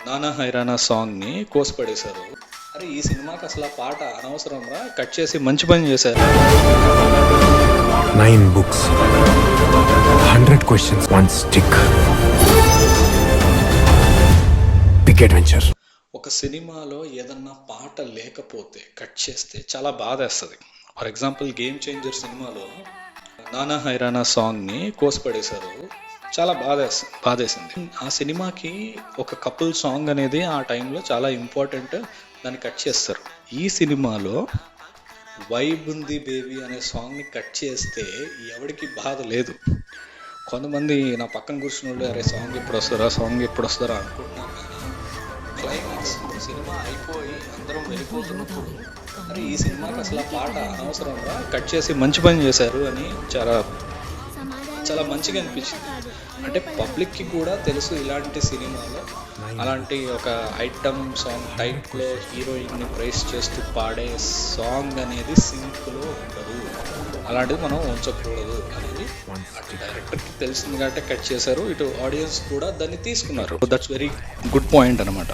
నానా హైరానా సాంగ్ని కోసిపడేశారు. అరే ఈ సినిమాకి అసలు ఆ పాట అనవసరంగా కట్ చేసి మంచి పని చేశారు. 9 books, 100 questions, 1 stick. Big adventure. ఒక సినిమాలో ఏదన్నా పాట లేకపోతే కట్ చేస్తే చాలా బాధేస్తుంది. ఫర్ ఎగ్జాంపుల్ గేమ్ చేంజర్ సినిమాలో నానా హైరానా సాంగ్ని కోసిపడేశారు. చాలా బాధేసింది. ఆ సినిమాకి ఒక కపుల్ సాంగ్ అనేది ఆ టైంలో చాలా ఇంపార్టెంట్, దాన్ని కట్ చేస్తారు. ఈ సినిమాలో వైబ్ ఉంది బేబీ అనే సాంగ్ని కట్ చేస్తే ఎవరికి బాధ లేదు. కొంతమంది నా పక్కన కూర్చున్న వాళ్ళు అరే సాంగ్ ఎప్పుడు వస్తారా అనుకుంటున్నాను. కానీ క్లైమాక్స్ సినిమా అయిపోయి అందరం వెళ్ళిపోతున్నప్పుడు అరే ఈ సినిమాకి అసలు ఆ పాట అనవసరంగా కట్ చేసి మంచి పని చేశారు అని చాలా మంచిగా అనిపించింది. అంటే పబ్లిక్కి కూడా తెలుసు ఇలాంటి సినిమాలో అలాంటి ఒక ఐటమ్ సాంగ్ టైప్లో హీరోయిన్ని ప్రైస్ చేస్తూ పాడే సాంగ్ అనేది సింక్లో ఉండదు, అలాంటిది మనం ఉంచకూడదు అనేది అటు డైరెక్టర్కి తెలిసింది కాబట్టి కట్ చేశారు, ఇటు ఆడియన్స్ కూడా దాన్ని తీసుకున్నారు. దట్స్ వెరీ గుడ్ పాయింట్ అనమాట.